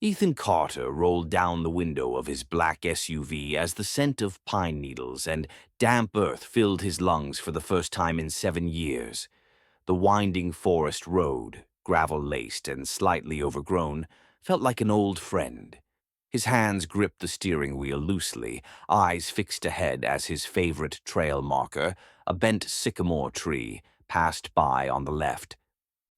Ethan Carter rolled down the window of his black SUV as the scent of pine needles and damp earth filled his lungs for the first time in 7 years. The winding forest road, gravel-laced and slightly overgrown, felt like an old friend. His hands gripped the steering wheel loosely, eyes fixed ahead as his favorite trail marker, a bent sycamore tree, passed by on the left.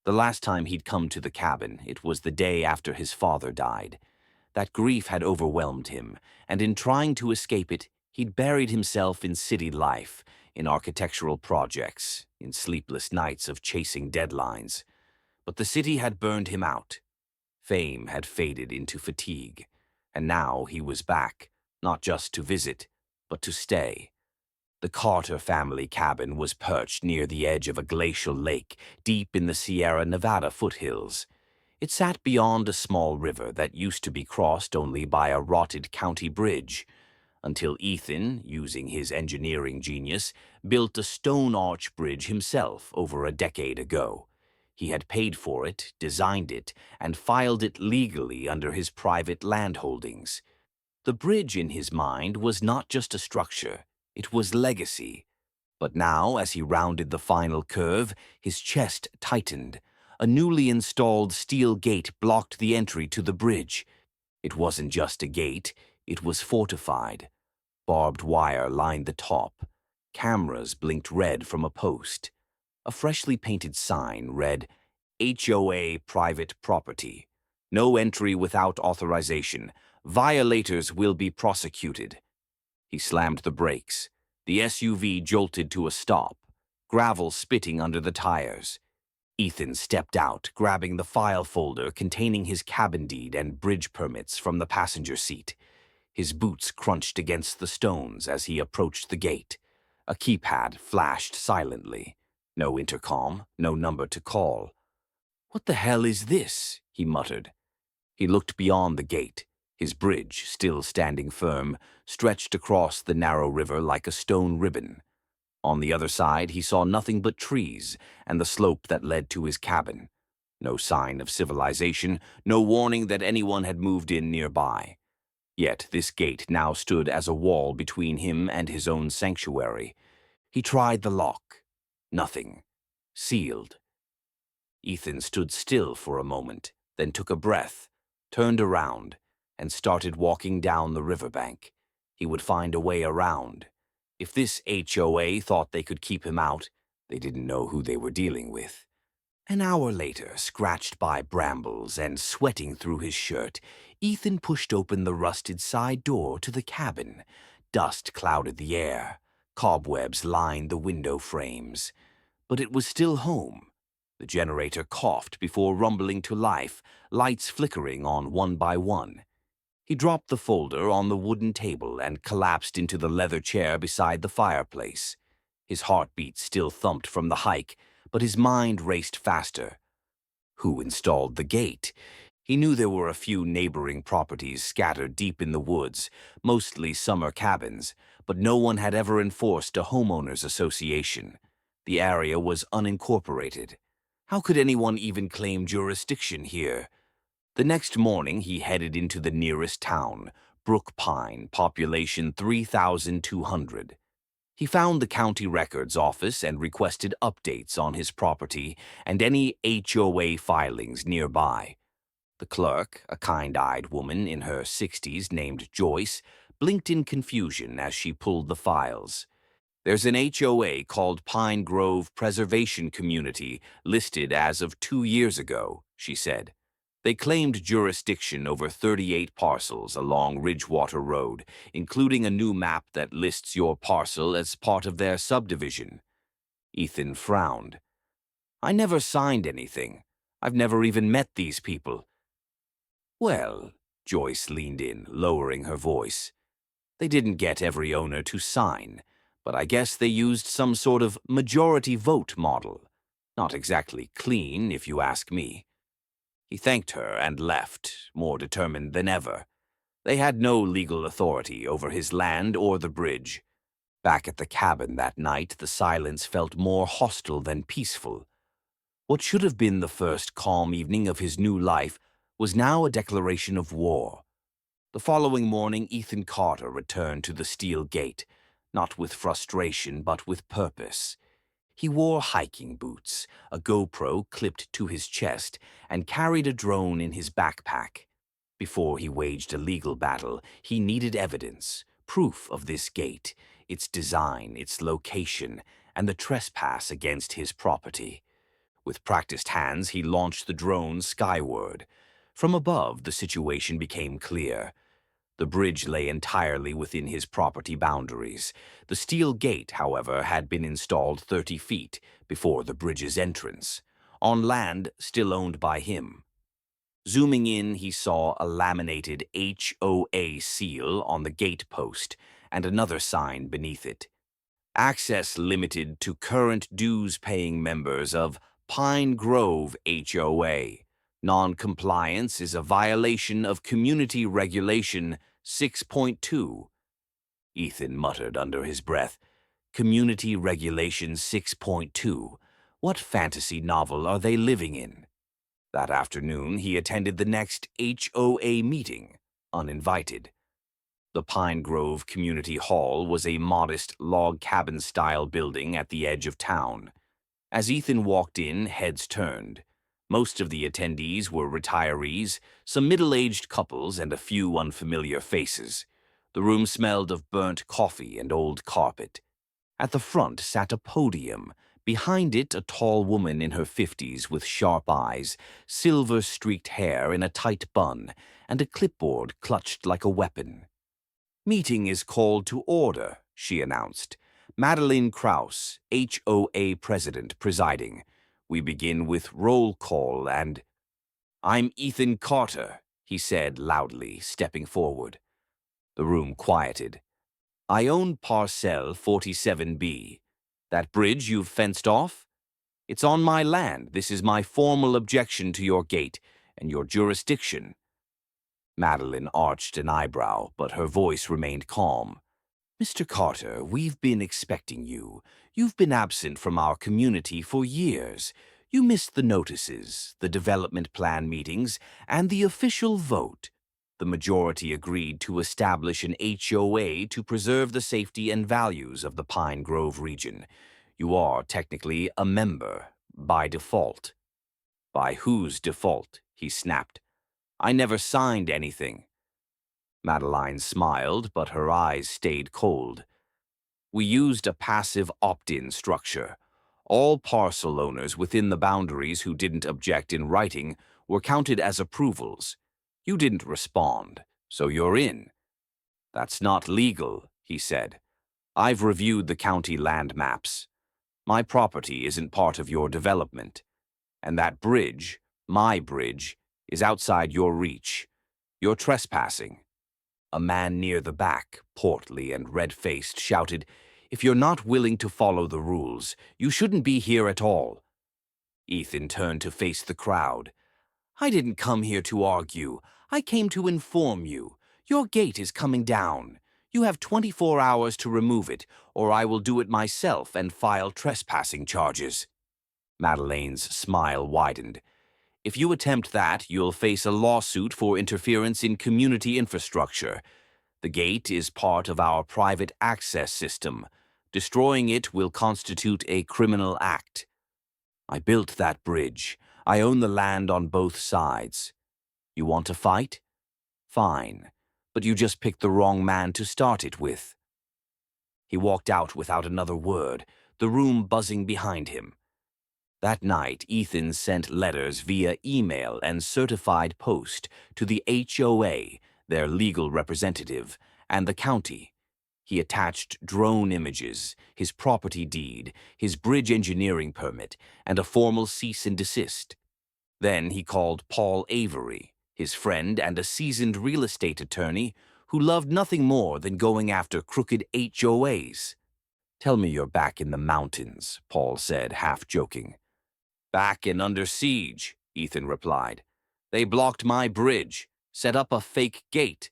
The last time he'd come to the cabin, it was the day after his father died. That grief had overwhelmed him, and in trying to escape it, he'd buried himself in city life, in architectural projects, in sleepless nights of chasing deadlines. But the city had burned him out. Fame had faded into fatigue, and now he was back, not just to visit, but to stay. The Carter family cabin was perched near the edge of a glacial lake deep in the Sierra Nevada foothills. It sat beyond a small river that used to be crossed only by a rotted county bridge, until Ethan, using his engineering genius, built a stone arch bridge himself over a decade ago. He had paid for it, designed it, and filed it legally under his private landholdings. The bridge in his mind was not just a structure, it was legacy. But now, as he rounded the final curve, his chest tightened. A newly installed steel gate blocked the entry to the bridge. It wasn't just a gate, it was fortified. Barbed wire lined the top. Cameras blinked red from a post. A freshly painted sign read, HOA Private Property. No entry without authorization. Violators will be prosecuted. He slammed the brakes. The SUV jolted to a stop, gravel spitting under the tires. Ethan stepped out, grabbing the file folder containing his cabin deed and bridge permits from the passenger seat. His boots crunched against the stones as he approached the gate. A keypad flashed silently. No intercom, no number to call. "What the hell is this?" he muttered. He looked beyond the gate. His bridge, still standing firm, stretched across the narrow river like a stone ribbon. On the other side, he saw nothing but trees and the slope that led to his cabin. No sign of civilization, no warning that anyone had moved in nearby. Yet this gate now stood as a wall between him and his own sanctuary. He tried the lock. Nothing. Sealed. Ethan stood still for a moment, then took a breath, turned around, and started walking down the riverbank. He would find a way around. If this HOA thought they could keep him out, they didn't know who they were dealing with. An hour later, scratched by brambles and sweating through his shirt, Ethan pushed open the rusted side door to the cabin. Dust clouded the air. Cobwebs lined the window frames. But it was still home. The generator coughed before rumbling to life, lights flickering on one by one. He dropped the folder on the wooden table and collapsed into the leather chair beside the fireplace. His heartbeat still thumped from the hike, but his mind raced faster. Who installed the gate? He knew there were a few neighboring properties scattered deep in the woods, mostly summer cabins, but no one had ever enforced a homeowners association. The area was unincorporated. How could anyone even claim jurisdiction here? The next morning, he headed into the nearest town, Brook Pine, population 3,200. He found the county records office and requested updates on his property and any HOA filings nearby. The clerk, a kind-eyed woman in her 60s named Joyce, blinked in confusion as she pulled the files. "There's an HOA called Pine Grove Preservation Community listed as of 2 years ago," she said. They claimed jurisdiction over 38 parcels along Ridgewater Road, including a new map that lists your parcel as part of their subdivision. Ethan frowned. "I never signed anything. I've never even met these people." "Well," Joyce leaned in, lowering her voice, "they didn't get every owner to sign, but I guess they used some sort of majority vote model. Not exactly clean, if you ask me." He thanked her and left, more determined than ever. They had no legal authority over his land or the bridge. Back at the cabin that night, the silence felt more hostile than peaceful. What should have been the first calm evening of his new life was now a declaration of war. The following morning, Ethan Carter returned to the steel gate, not with frustration but with purpose. He wore hiking boots, a GoPro clipped to his chest, and carried a drone in his backpack. Before he waged a legal battle, he needed evidence, proof of this gate, its design, its location, and the trespass against his property. With practiced hands, he launched the drone skyward. From above, the situation became clear. The bridge lay entirely within his property boundaries. The steel gate, however, had been installed 30 feet before the bridge's entrance, on land still owned by him. Zooming in, he saw a laminated HOA seal on the gate post and another sign beneath it. Access limited to current dues-paying members of Pine Grove HOA. Non-compliance is a violation of Community Regulation 6.2. Ethan muttered under his breath. Community Regulation 6.2. What fantasy novel are they living in? That afternoon, he attended the next HOA meeting, uninvited. The Pine Grove Community Hall was a modest log cabin-style building at the edge of town. As Ethan walked in, heads turned. Most of the attendees were retirees, some middle-aged couples, and a few unfamiliar faces. The room smelled of burnt coffee and old carpet. At the front sat a podium. Behind it, a tall woman in her 50s with sharp eyes, silver-streaked hair in a tight bun, and a clipboard clutched like a weapon. "Meeting is called to order," she announced. Madeline Krause, HOA president, presiding. "We begin with roll call and—" "I'm Ethan Carter," he said loudly, stepping forward. The room quieted. "I own Parcel 47B. That bridge you've fenced off? It's on my land. This is my formal objection to your gate and your jurisdiction." Madeline arched an eyebrow, but her voice remained calm. "Mr. Carter, we've been expecting you. You've been absent from our community for years. You missed the notices, the development plan meetings, and the official vote. The majority agreed to establish an HOA to preserve the safety and values of the Pine Grove region. You are technically a member, by default." "By whose default?" he snapped. "I never signed anything." Madeline smiled, but her eyes stayed cold. "We used a passive opt-in structure. All parcel owners within the boundaries who didn't object in writing were counted as approvals. You didn't respond, so you're in." "That's not legal," he said. "I've reviewed the county land maps. My property isn't part of your development. And that bridge, my bridge, is outside your reach. You're trespassing." A man near the back, portly and red-faced, shouted, "If you're not willing to follow the rules, you shouldn't be here at all." Ethan turned to face the crowd. "I didn't come here to argue. I came to inform you. Your gate is coming down. You have 24 hours to remove it, or I will do it myself and file trespassing charges." Madeleine's smile widened. "If you attempt that, you'll face a lawsuit for interference in community infrastructure. The gate is part of our private access system. Destroying it will constitute a criminal act. I built that bridge. I own the land on both sides. You want to fight? Fine, but you just picked the wrong man to start it with." He walked out without another word, the room buzzing behind him. That night, Ethan sent letters via email and certified post to the HOA, their legal representative, and the county. He attached drone images, his property deed, his bridge engineering permit, and a formal cease and desist. Then he called Paul Avery, his friend and a seasoned real estate attorney who loved nothing more than going after crooked HOAs. "Tell me you're back in the mountains," Paul said, half joking. "Back and under siege," Ethan replied. "They blocked my bridge, set up a fake gate,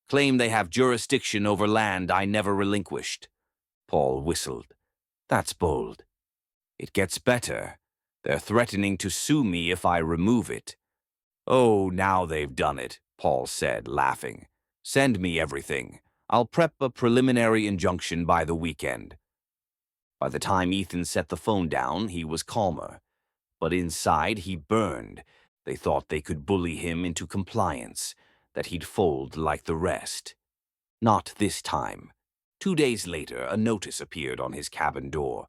claim they have jurisdiction over land I never relinquished." Paul whistled. "That's bold." "It gets better. They're threatening to sue me if I remove it." Oh, now they've done it, Paul said, laughing. Send me everything. I'll prep a preliminary injunction by the weekend. By the time Ethan set the phone down, he was calmer. But inside, he burned. They thought they could bully him into compliance, that he'd fold like the rest. Not this time. 2 days later, a notice appeared on his cabin door.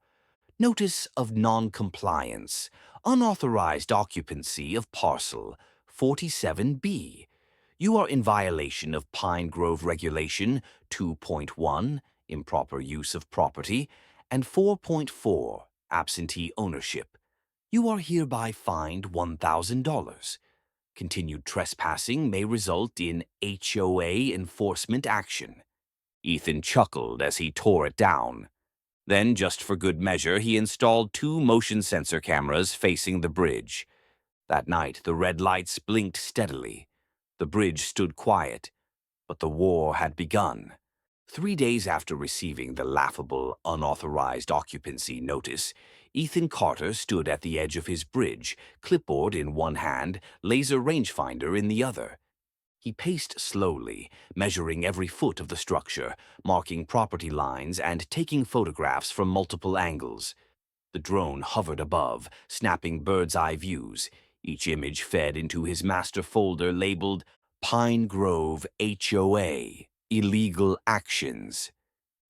Notice of non-compliance. Unauthorized occupancy of parcel 47B. You are in violation of Pine Grove Regulation 2.1, improper use of property, and 4.4, absentee ownership. You are hereby fined $1,000. Continued trespassing may result in HOA enforcement action. Ethan chuckled as he tore it down. Then, just for good measure, he installed 2 motion sensor cameras facing the bridge. That night, the red lights blinked steadily. The bridge stood quiet, but the war had begun. 3 days after receiving the laughable, unauthorized occupancy notice, Ethan Carter stood at the edge of his bridge, clipboard in one hand, laser rangefinder in the other. He paced slowly, measuring every foot of the structure, marking property lines and taking photographs from multiple angles. The drone hovered above, snapping bird's-eye views. Each image fed into his master folder labeled Pine Grove HOA, Illegal Actions.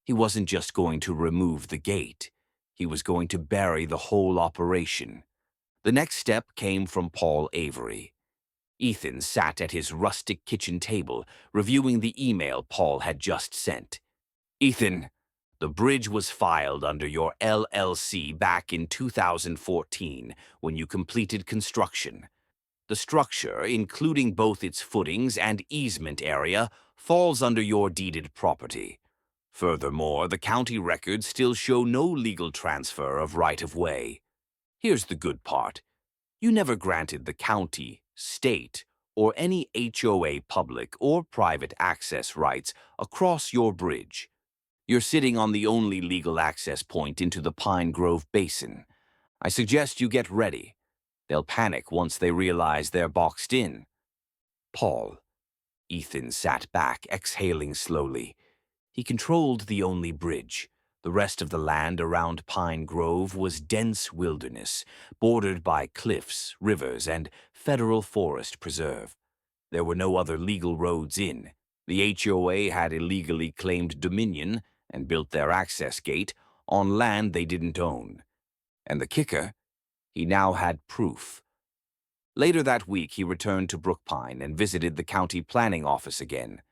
He wasn't just going to remove the gate. He was going to bury the whole operation. The next step came from Paul Avery. Ethan sat at his rustic kitchen table, reviewing the email Paul had just sent. Ethan, the bridge was filed under your LLC back in 2014 when you completed construction. The structure, including both its footings and easement area, falls under your deeded property. Furthermore, the county records still show no legal transfer of right-of-way. Here's the good part. You never granted the county, state, or any HOA public or private access rights across your bridge. You're sitting on the only legal access point into the Pine Grove Basin. I suggest you get ready. They'll panic once they realize they're boxed in. Paul. Ethan sat back, exhaling slowly. He controlled the only bridge. The rest of the land around Pine Grove was dense wilderness, bordered by cliffs, rivers, and federal forest preserve. There were no other legal roads in. The HOA had illegally claimed dominion and built their access gate on land they didn't own. And the kicker, he now had proof. Later that week, he returned to Brookpine and visited the county planning office again.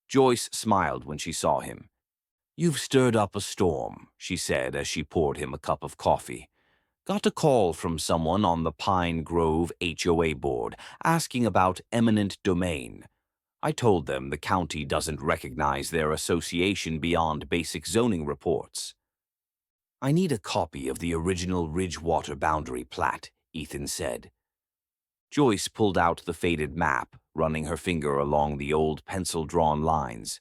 Joyce smiled when she saw him. "You've stirred up a storm," she said as she poured him a cup of coffee. "Got a call from someone on the Pine Grove HOA board asking about eminent domain. I told them the county doesn't recognize their association beyond basic zoning reports." "I need a copy of the original Ridgewater boundary plat," Ethan said. Joyce pulled out the faded map, running her finger along the old pencil-drawn lines.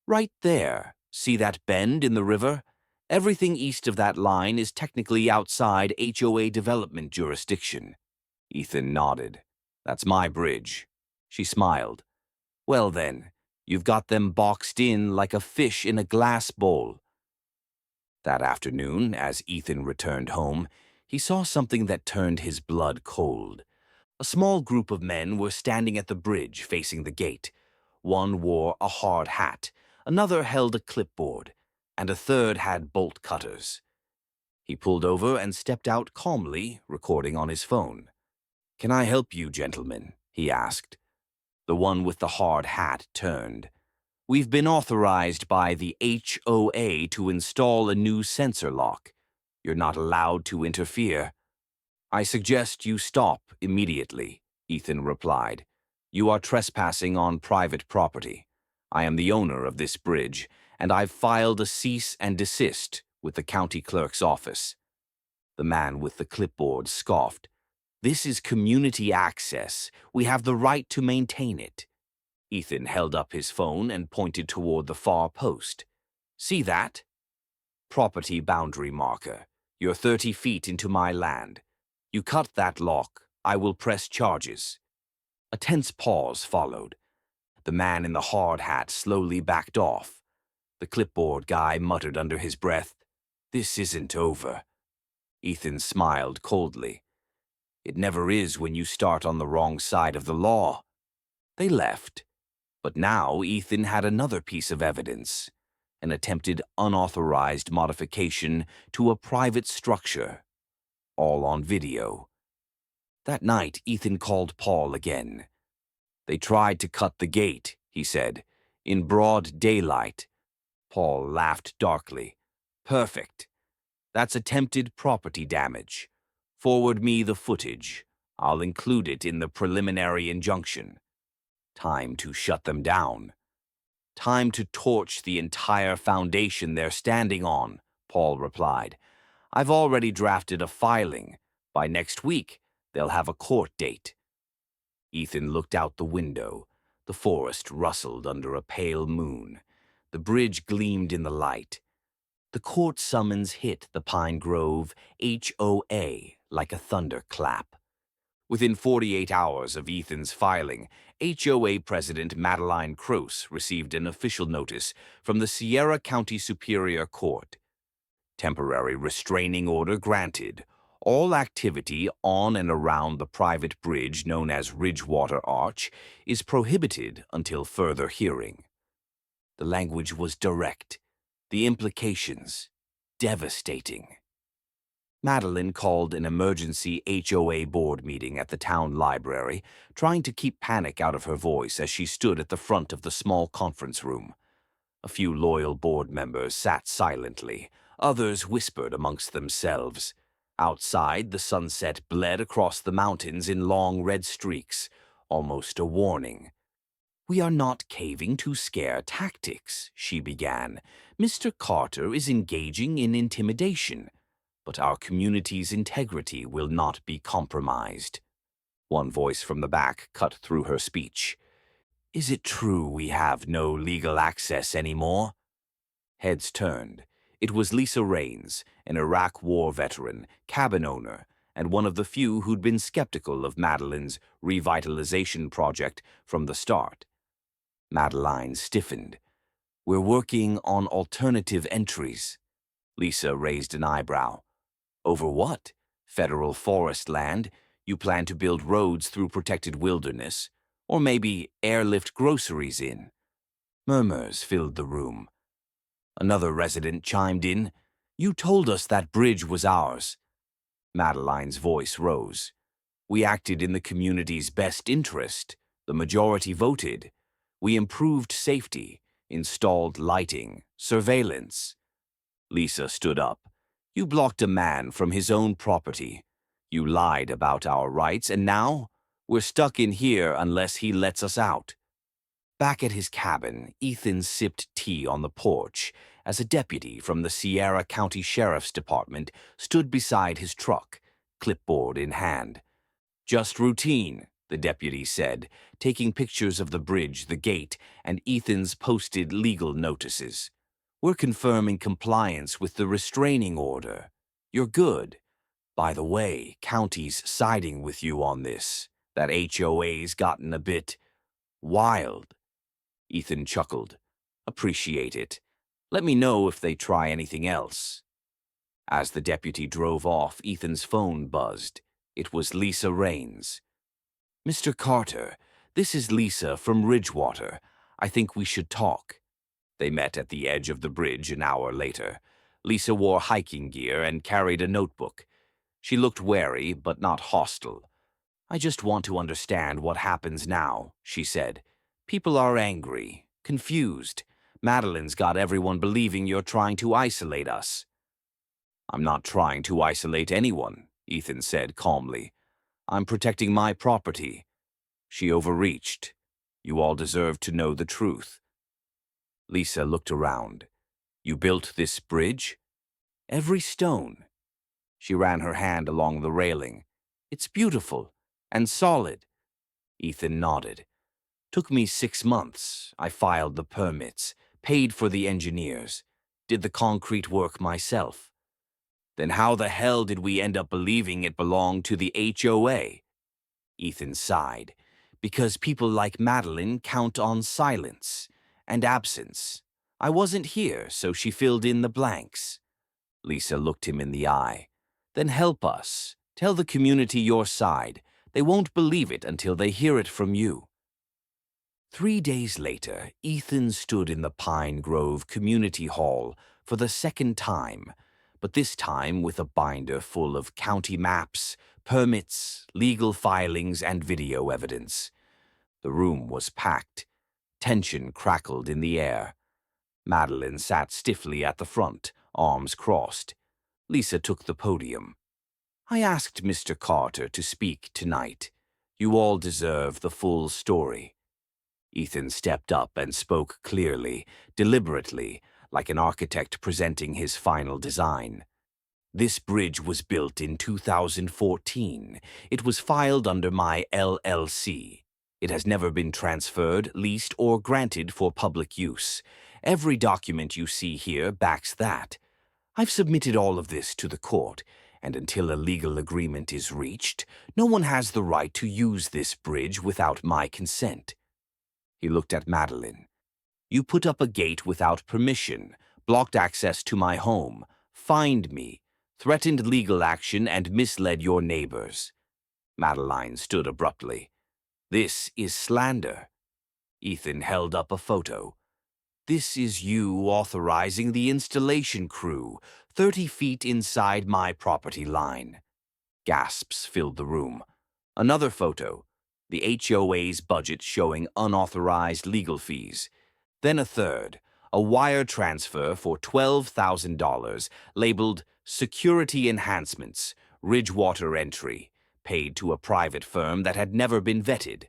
"Right there. See that bend in the river? Everything east of that line is technically outside HOA development jurisdiction." Ethan nodded. "That's my bridge." She smiled. "Well then, you've got them boxed in like a fish in a glass bowl." That afternoon, as Ethan returned home, he saw something that turned his blood cold. A small group of men were standing at the bridge facing the gate. One wore a hard hat, another held a clipboard, and a third had bolt cutters. He pulled over and stepped out calmly, recording on his phone. "Can I help you, gentlemen?" he asked. The one with the hard hat turned. "We've been authorized by the HOA to install a new sensor lock. You're not allowed to interfere." "I suggest you stop immediately," Ethan replied. "You are trespassing on private property. I am the owner of this bridge, and I've filed a cease and desist with the county clerk's office." The man with the clipboard scoffed. "This is community access. We have the right to maintain it." Ethan held up his phone and pointed toward the far post. "See that? Property boundary marker. You're 30 feet into my land. You cut that lock, I will press charges." A tense pause followed. The man in the hard hat slowly backed off. The clipboard guy muttered under his breath, "This isn't over." Ethan smiled coldly. "It never is when you start on the wrong side of the law." They left, but now Ethan had another piece of evidence, an attempted unauthorized modification to a private structure, all on video. That night, Ethan called Paul again. "They tried to cut the gate," he said, "in broad daylight." Paul laughed darkly. "Perfect. That's attempted property damage. Forward me the footage. I'll include it in the preliminary injunction." Time to shut them down. "Time to torch the entire foundation they're standing on," Paul replied. "I've already drafted a filing. By next week, they'll have a court date." Ethan looked out the window. The forest rustled under a pale moon. The bridge gleamed in the light. The court summons hit the Pine Grove HOA like a thunderclap. Within 48 hours of Ethan's filing, HOA President Madeline Croce received an official notice from the Sierra County Superior Court. Temporary restraining order granted. All activity on and around the private bridge known as Ridgewater Arch is prohibited until further hearing. The language was direct. The implications devastating. Madeline called an emergency HOA board meeting at the town library, trying to keep panic out of her voice as she stood at the front of the small conference room. A few loyal board members sat silently. Others whispered amongst themselves. Outside, the sunset bled across the mountains in long red streaks, almost a warning. "We are not caving to scare tactics," she began. "Mr. Carter is engaging in intimidation, but our community's integrity will not be compromised." One voice from the back cut through her speech. "Is it true we have no legal access anymore?" Heads turned. It was Lisa Raines, an Iraq War veteran, cabin owner, and one of the few who'd been skeptical of Madeline's revitalization project from the start. Madeline stiffened. "We're working on alternative entries." Lisa raised an eyebrow. "Over what? Federal forest land? You plan to build roads through protected wilderness? Or maybe airlift groceries in?" Murmurs filled the room. Another resident chimed in. "You told us that bridge was ours." Madeline's voice rose. "We acted in the community's best interest. The majority voted. We improved safety, installed lighting, surveillance." Lisa stood up. "You blocked a man from his own property. You lied about our rights, and now we're stuck in here unless he lets us out." Back at his cabin, Ethan sipped tea on the porch as a deputy from the Sierra County Sheriff's Department stood beside his truck, clipboard in hand. "Just routine," the deputy said, taking pictures of the bridge, the gate, and Ethan's posted legal notices. "We're confirming compliance with the restraining order. You're good. By the way, county's siding with you on this. That HOA's gotten a bit wild." Ethan chuckled. "Appreciate it. Let me know if they try anything else." As the deputy drove off, Ethan's phone buzzed. It was Lisa Raines. "Mr. Carter, this is Lisa from Ridgewater. I think we should talk." They met at the edge of the bridge an hour later. Lisa wore hiking gear and carried a notebook. She looked wary, but not hostile. "I just want to understand what happens now," she said. "People are angry, confused. Madeline's got everyone believing you're trying to isolate us." "I'm not trying to isolate anyone," Ethan said calmly. "I'm protecting my property. She overreached. You all deserve to know the truth." Lisa looked around. "You built this bridge?" "Every stone." She ran her hand along the railing. "It's beautiful and solid." Ethan nodded. "Took me 6 months. I filed the permits, paid for the engineers, did the concrete work myself." "Then how the hell did we end up believing it belonged to the HOA?" Ethan sighed. Because people like Madeline count on silence and absence. I wasn't here, so she filled in the blanks. Lisa looked him in the eye. Then help us. Tell the community your side. They won't believe it until they hear it from you. 3 days later, Ethan stood in the Pine Grove Community Hall for the second time, but this time with a binder full of county maps, permits, legal filings, and video evidence. The room was packed. Tension crackled in the air. Madeline sat stiffly at the front, arms crossed. Lisa took the podium. I asked Mr. Carter to speak tonight. You all deserve the full story. Ethan stepped up and spoke clearly, deliberately, like an architect presenting his final design. This bridge was built in 2014. It was filed under my LLC. It has never been transferred, leased, or granted for public use. Every document you see here backs that. I've submitted all of this to the court, and until a legal agreement is reached, no one has the right to use this bridge without my consent. He looked at Madeline. You put up a gate without permission, blocked access to my home, fined me, threatened legal action, and misled your neighbors. Madeline stood abruptly. This is slander. Ethan held up a photo. This is you authorizing the installation crew 30 feet inside my property line. Gasps filled the room. Another photo. The HOA's budget showing unauthorized legal fees. Then a third, a wire transfer for $12,000 labeled Security Enhancements, Ridgewater Entry, paid to a private firm that had never been vetted.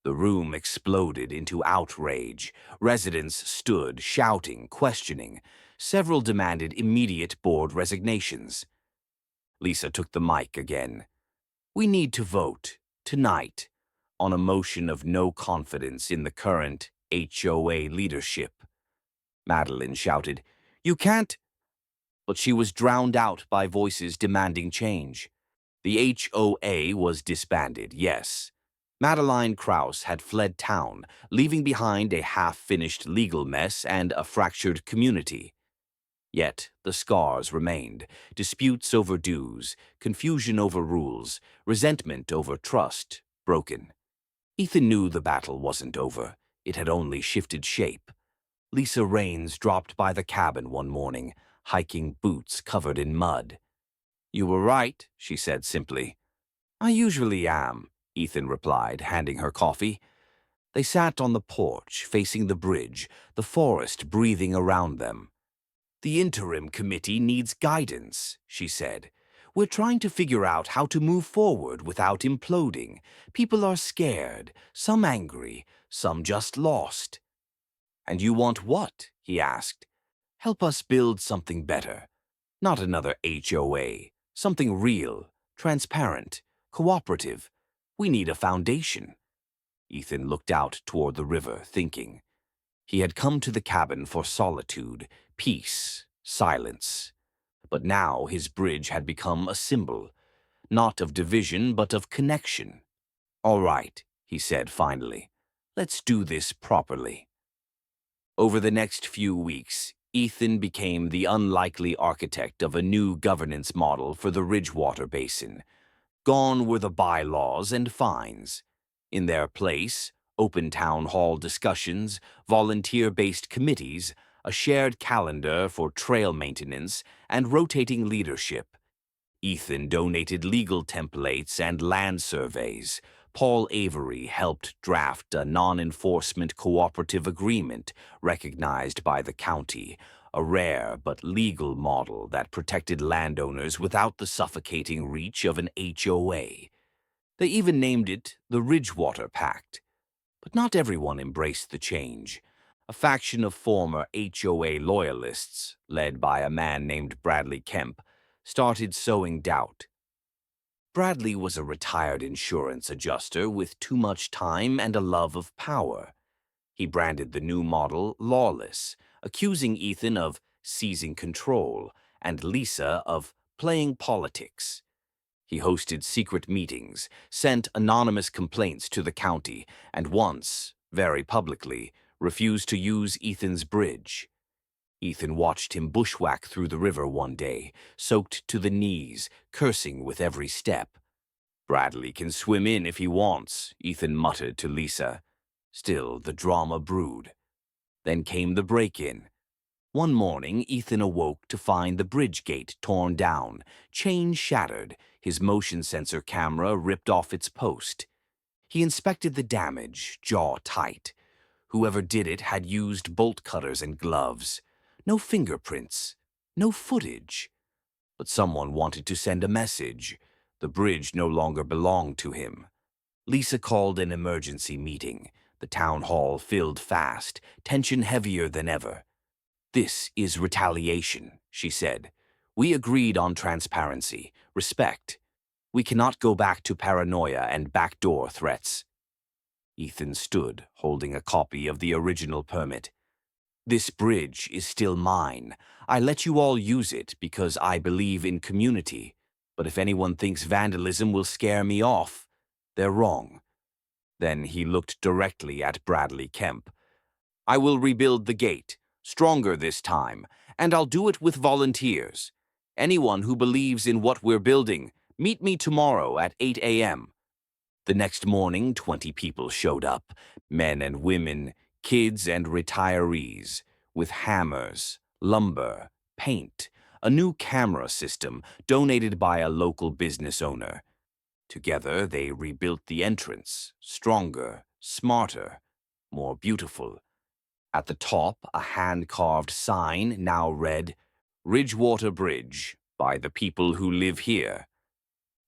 The room exploded into outrage. Residents stood, shouting, questioning. Several demanded immediate board resignations. Lisa took the mic again. We need to vote, tonight, on a motion of no confidence in the current HOA leadership. Madeline shouted, You can't! But she was drowned out by voices demanding change. The HOA was disbanded, yes. Madeline Krause had fled town, leaving behind a half-finished legal mess and a fractured community. Yet the scars remained, disputes over dues, confusion over rules, resentment over trust, broken. Ethan knew the battle wasn't over. It had only shifted shape. Lisa Raines dropped by the cabin one morning, hiking boots covered in mud. You were right, she said simply. I usually am, Ethan replied, handing her coffee. They sat on the porch, facing the bridge, the forest breathing around them. The interim committee needs guidance, she said. We're trying to figure out how to move forward without imploding. People are scared, some angry, some just lost. And you want what? He asked. Help us build something better. Not another HOA. Something real, transparent, cooperative. We need a foundation. Ethan looked out toward the river, thinking. He had come to the cabin for solitude, peace, silence. But now his bridge had become a symbol, not of division but of connection. All right, he said finally. Let's do this properly. Over the next few weeks, Ethan became the unlikely architect of a new governance model for the Ridgewater Basin. Gone were the bylaws and fines. In their place, open town hall discussions, volunteer-based committees, a shared calendar for trail maintenance, and rotating leadership. Ethan donated legal templates and land surveys. Paul Avery helped draft a non-enforcement cooperative agreement recognized by the county, a rare but legal model that protected landowners without the suffocating reach of an HOA. They even named it the Ridgewater Pact. But not everyone embraced the change. A faction of former HOA loyalists, led by a man named Bradley Kemp, started sowing doubt. Bradley was a retired insurance adjuster with too much time and a love of power. He branded the new model lawless, accusing Ethan of seizing control and Lisa of playing politics. He hosted secret meetings, sent anonymous complaints to the county, and once, very publicly, refused to use Ethan's bridge. Ethan watched him bushwhack through the river one day, soaked to the knees, cursing with every step. "Bradley can swim in if he wants," Ethan muttered to Lisa. Still, the drama brewed. Then came the break-in. One morning, Ethan awoke to find the bridge gate torn down, chain shattered, his motion sensor camera ripped off its post. He inspected the damage, jaw tight. Whoever did it had used bolt cutters and gloves. No fingerprints, no footage. But someone wanted to send a message. The bridge no longer belonged to him. Lisa called an emergency meeting. The town hall filled fast, tension heavier than ever. "This is retaliation," she said. "We agreed on transparency, respect. We cannot go back to paranoia and backdoor threats." Ethan stood, holding a copy of the original permit. "This bridge is still mine. I let you all use it because I believe in community. But if anyone thinks vandalism will scare me off, they're wrong." Then he looked directly at Bradley Kemp. "I will rebuild the gate, stronger this time, and I'll do it with volunteers. Anyone who believes in what we're building, meet me tomorrow at 8 a.m. The next morning, 20 people showed up, men and women, kids and retirees, with hammers, lumber, paint, a new camera system donated by a local business owner. Together, they rebuilt the entrance, stronger, smarter, more beautiful. At the top, a hand-carved sign now read, "Ridgewater Bridge, by the people who live here."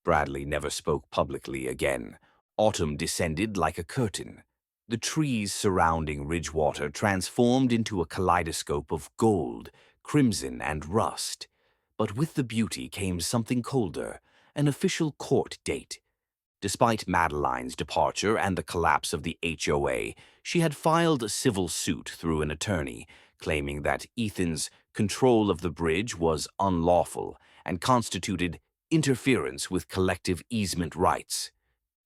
Bradley never spoke publicly again. Autumn descended like a curtain. The trees surrounding Ridgewater transformed into a kaleidoscope of gold, crimson, and rust. But with the beauty came something colder, an official court date. Despite Madeline's departure and the collapse of the HOA, she had filed a civil suit through an attorney, claiming that Ethan's control of the bridge was unlawful and constituted interference with collective easement rights.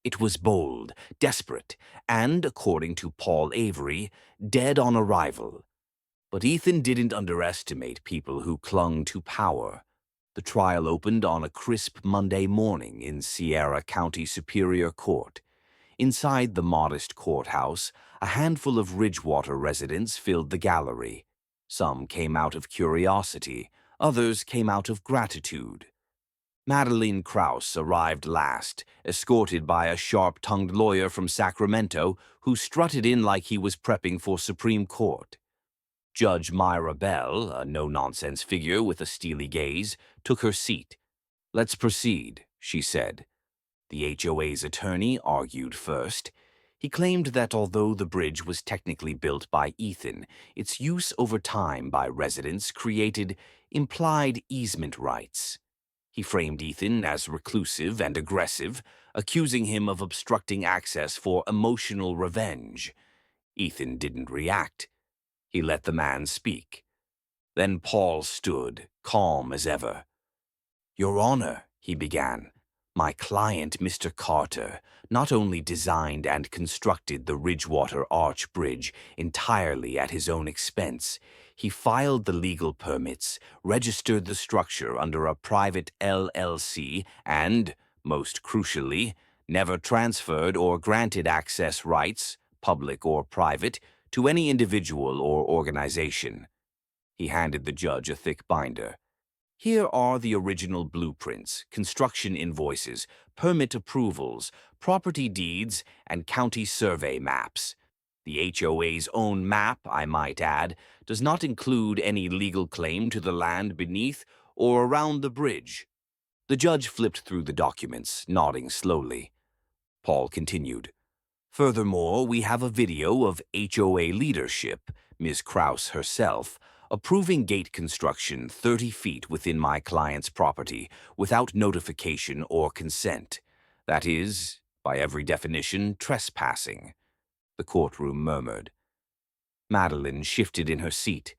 It was bold, desperate, and, according to Paul Avery, dead on arrival. But Ethan didn't underestimate people who clung to power. The trial opened on a crisp Monday morning in Sierra County Superior Court. Inside the modest courthouse, a handful of Ridgewater residents filled the gallery. Some came out of curiosity, others came out of gratitude. Madeline Krause arrived last, escorted by a sharp-tongued lawyer from Sacramento who strutted in like he was prepping for Supreme Court. Judge Myra Bell, a no-nonsense figure with a steely gaze, took her seat. "Let's proceed," she said. The HOA's attorney argued first. He claimed that although the bridge was technically built by Ethan, its use over time by residents created implied easement rights. He framed Ethan as reclusive and aggressive, accusing him of obstructing access for emotional revenge. Ethan didn't react. He let the man speak. Then Paul stood, calm as ever. "Your Honor," he began, "my client, Mr. Carter, not only designed and constructed the Ridgewater Arch Bridge entirely at his own expense, he filed the legal permits, registered the structure under a private LLC, and, most crucially, never transferred or granted access rights, public or private, to any individual or organization." He handed the judge a thick binder. "Here are the original blueprints, construction invoices, permit approvals, property deeds, and county survey maps. The HOA's own map, I might add, does not include any legal claim to the land beneath or around the bridge." The judge flipped through the documents, nodding slowly. Paul continued. "Furthermore, we have a video of HOA leadership, Ms. Krause herself, approving gate construction 30 feet within my client's property without notification or consent. That is, by every definition, trespassing." The courtroom murmured. Madeline shifted in her seat.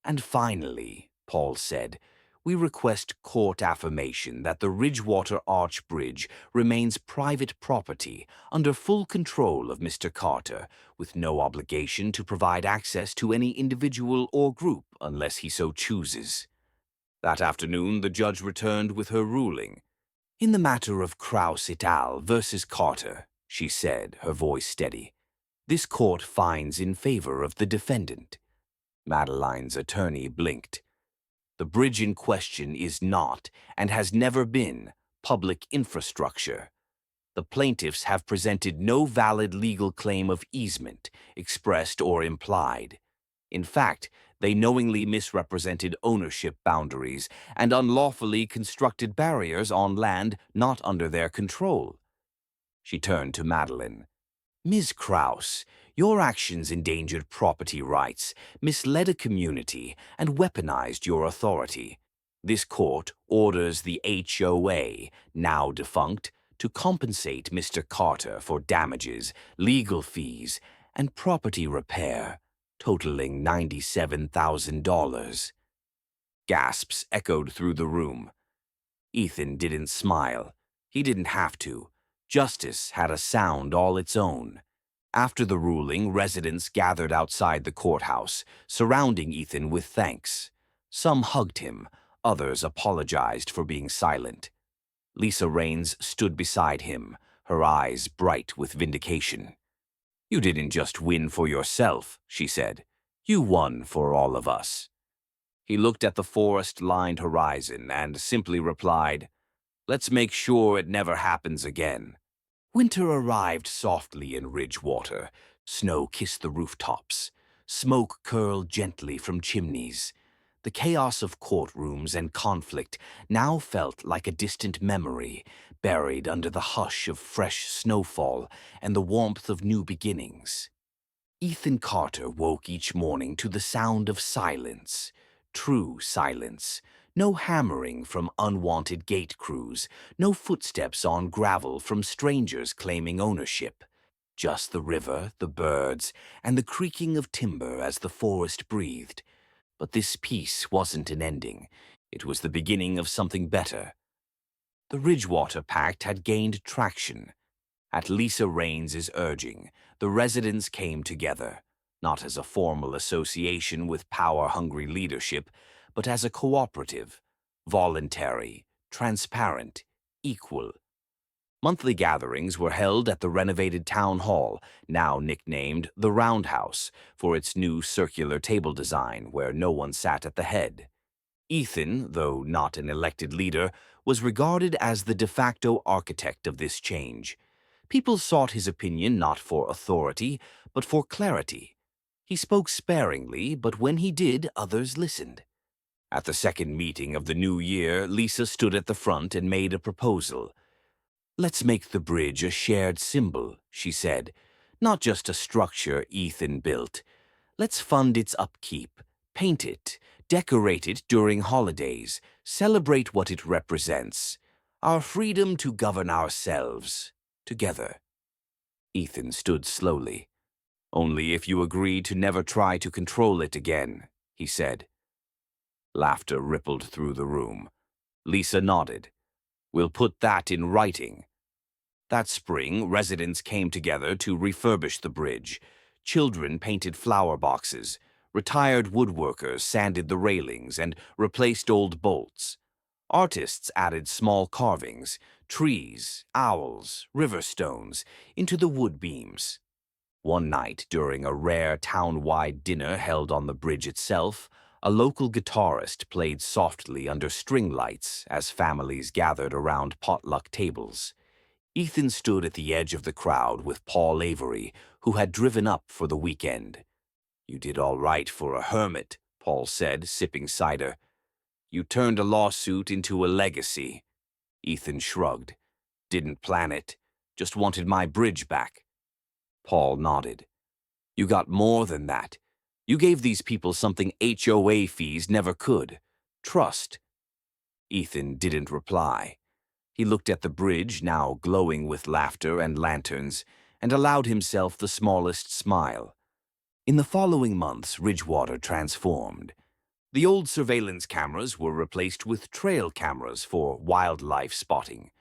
"And finally," Paul said, we request court affirmation that the Ridgewater Arch Bridge remains private property under full control of Mr. Carter, with no obligation to provide access to any individual or group unless he so chooses. That afternoon, the judge returned with her ruling. In the matter of Krauss et al. Versus Carter, she said, her voice steady, this court finds in favor of the defendant. Madeline's attorney blinked. The bridge in question is not, and has never been, public infrastructure. The plaintiffs have presented no valid legal claim of easement, expressed or implied. In fact, they knowingly misrepresented ownership boundaries and unlawfully constructed barriers on land not under their control. She turned to Madeline. Ms. Krauss, your actions endangered property rights, misled a community, and weaponized your authority. This court orders the HOA, now defunct, to compensate Mr. Carter for damages, legal fees, and property repair, totaling $97,000. Gasps echoed through the room. Ethan didn't smile. He didn't have to. Justice had a sound all its own. After the ruling, residents gathered outside the courthouse, surrounding Ethan with thanks. Some hugged him, others apologized for being silent. Lisa Raines stood beside him, her eyes bright with vindication. You didn't just win for yourself, she said. You won for all of us. He looked at the forest-lined horizon and simply replied, Let's make sure it never happens again. Winter arrived softly in Ridgewater. Snow kissed the rooftops. Smoke curled gently from chimneys. The chaos of courtrooms and conflict now felt like a distant memory, buried under the hush of fresh snowfall and the warmth of new beginnings. Ethan Carter woke each morning to the sound of silence. True silence. No hammering from unwanted gate crews, no footsteps on gravel from strangers claiming ownership. Just the river, the birds, and the creaking of timber as the forest breathed. But this peace wasn't an ending. It was the beginning of something better. The Ridgewater Pact had gained traction. At Lisa Raines' urging, the residents came together, not as a formal association with power-hungry leadership, but as a cooperative, voluntary, transparent, equal. Monthly gatherings were held at the renovated town hall, now nicknamed the Roundhouse, for its new circular table design where no one sat at the head. Ethan, though not an elected leader, was regarded as the de facto architect of this change. People sought his opinion not for authority, but for clarity. He spoke sparingly, but when he did, others listened. At the second meeting of the new year, Lisa stood at the front and made a proposal. Let's make the bridge a shared symbol, she said, not just a structure Ethan built. Let's fund its upkeep, paint it, decorate it during holidays, celebrate what it represents, our freedom to govern ourselves, together. Ethan stood slowly. Only if you agree to never try to control it again, he said. Laughter rippled through the room. Lisa nodded. We'll put that in writing. That spring, residents came together to refurbish the bridge. Children painted flower boxes. Retired woodworkers sanded the railings and replaced old bolts. Artists added small carvings, trees, owls, river stones, into the wood beams. One night, during a rare town-wide dinner held on the bridge itself, a local guitarist played softly under string lights as families gathered around potluck tables. Ethan stood at the edge of the crowd with Paul Avery, who had driven up for the weekend. You did all right for a hermit, Paul said, sipping cider. You turned a lawsuit into a legacy. Ethan shrugged. Didn't plan it. Just wanted my bridge back. Paul nodded. You got more than that. You gave these people something HOA fees never could. Trust. Ethan didn't reply. He looked at the bridge, now glowing with laughter and lanterns, and allowed himself the smallest smile. In the following months, Ridgewater transformed. The old surveillance cameras were replaced with trail cameras for wildlife spotting.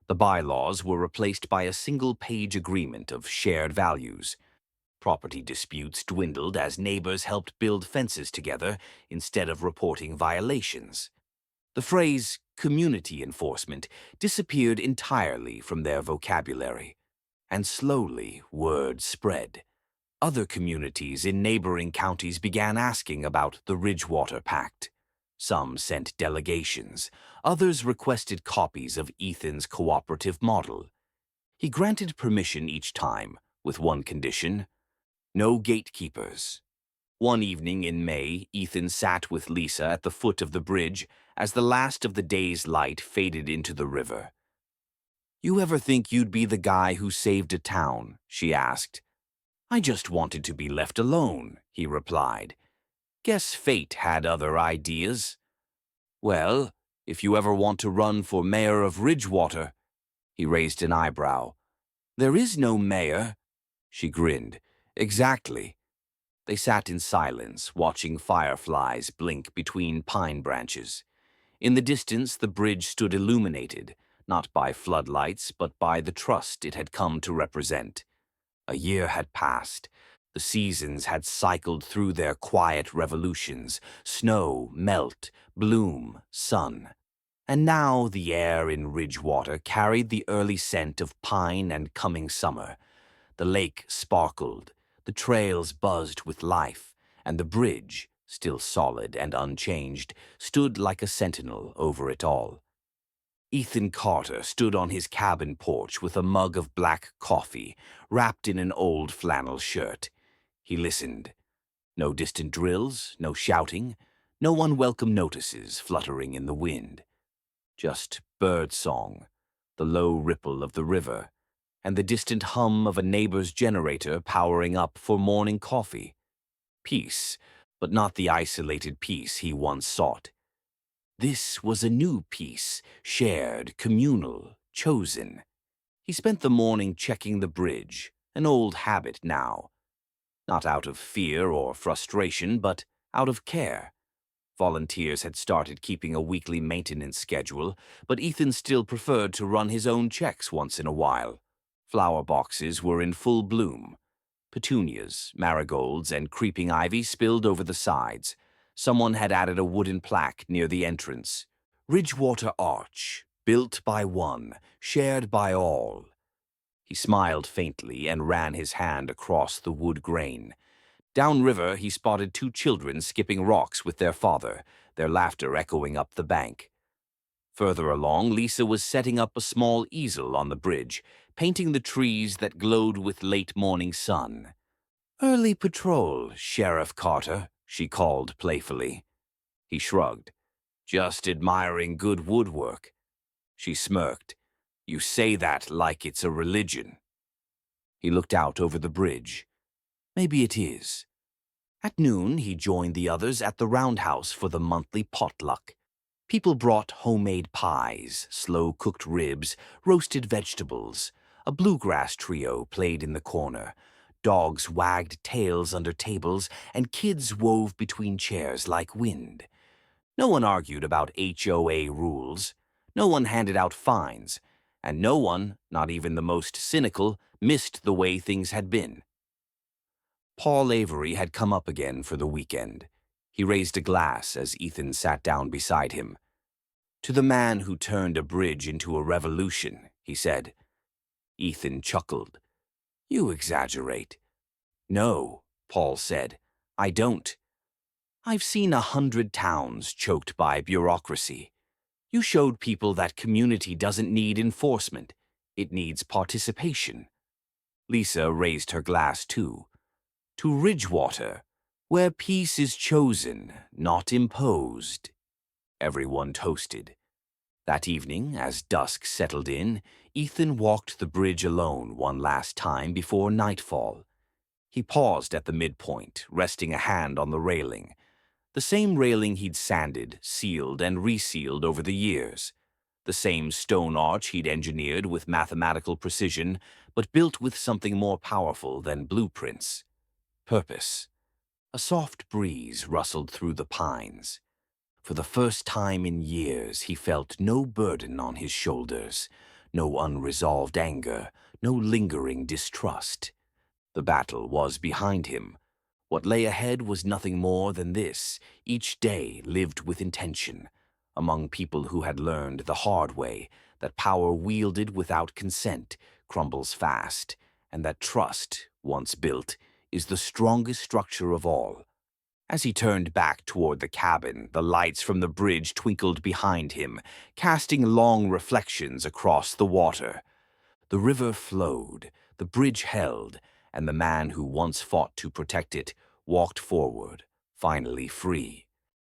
The bylaws were replaced by a single-page agreement of shared values. Property disputes dwindled as neighbors helped build fences together instead of reporting violations. The phrase community enforcement disappeared entirely from their vocabulary, and slowly word spread. Other communities in neighboring counties began asking about the Ridgewater Pact. Some sent delegations, others requested copies of Ethan's cooperative model. He granted permission each time, with one condition: no gatekeepers. One evening in May, Ethan sat with Lisa at the foot of the bridge as the last of the day's light faded into the river. "You ever think you'd be the guy who saved a town?" she asked. "I just wanted to be left alone," he replied. "Guess fate had other ideas." "Well, if you ever want to run for mayor of Ridgewater—" He raised an eyebrow. "There is no mayor." She grinned. "Exactly." They sat in silence, watching fireflies blink between pine branches. In the distance, the bridge stood illuminated, not by floodlights, but by the trust it had come to represent. A year had passed. The seasons had cycled through their quiet revolutions: snow, melt, bloom, sun. And now the air in Ridgewater carried the early scent of pine and coming summer. The lake sparkled, the trails buzzed with life, and the bridge, still solid and unchanged, stood like a sentinel over it all. Ethan Carter stood on his cabin porch with a mug of black coffee, wrapped in an old flannel shirt. He listened. No distant drills, no shouting, no unwelcome notices fluttering in the wind. Just bird song, the low ripple of the river, and the distant hum of a neighbor's generator powering up for morning coffee. Peace, but not the isolated peace he once sought. This was a new peace, shared, communal, chosen. He spent the morning checking the bridge, an old habit now. Not out of fear or frustration, but out of care. Volunteers had started keeping a weekly maintenance schedule, but Ethan still preferred to run his own checks once in a while. Flower boxes were in full bloom. Petunias, marigolds, and creeping ivy spilled over the sides. Someone had added a wooden plaque near the entrance. "Ridgewater Arch, built by one, shared by all." He smiled faintly and ran his hand across the wood grain. Downriver, he spotted two children skipping rocks with their father, their laughter echoing up the bank. Further along, Lisa was setting up a small easel on the bridge, painting the trees that glowed with late morning sun. "Early patrol, Sheriff Carter," she called playfully. He shrugged. "Just admiring good woodwork." She smirked. "You say that like it's a religion." He looked out over the bridge. Maybe it is. At noon, he joined the others at the roundhouse for the monthly potluck. People brought homemade pies, slow-cooked ribs, roasted vegetables. A bluegrass trio played in the corner. Dogs wagged tails under tables, and kids wove between chairs like wind. No one argued about HOA rules. No one handed out fines. And no one, not even the most cynical, missed the way things had been. Paul Avery had come up again for the weekend. He raised a glass as Ethan sat down beside him. "To the man who turned a bridge into a revolution," he said. Ethan chuckled. "You exaggerate." "No," Paul said, "I don't. I've seen 100 towns choked by bureaucracy. You showed people that community doesn't need enforcement. It needs participation." Lisa raised her glass too. "To Ridgewater, where peace is chosen, not imposed." Everyone toasted. That evening, as dusk settled in, Ethan walked the bridge alone one last time before nightfall. He paused at the midpoint, resting a hand on the railing. The same railing he'd sanded, sealed, and resealed over the years. The same stone arch he'd engineered with mathematical precision, but built with something more powerful than blueprints. Purpose. A soft breeze rustled through the pines. For the first time in years, he felt no burden on his shoulders, no unresolved anger, no lingering distrust. The battle was behind him. What lay ahead was nothing more than this: each day lived with intention, among people who had learned the hard way that power wielded without consent crumbles fast, and that trust, once built, is the strongest structure of all. As he turned back toward the cabin, the lights from the bridge twinkled behind him, casting long reflections across the water. The river flowed, the bridge held, and the man who once fought to protect it walked forward, finally free.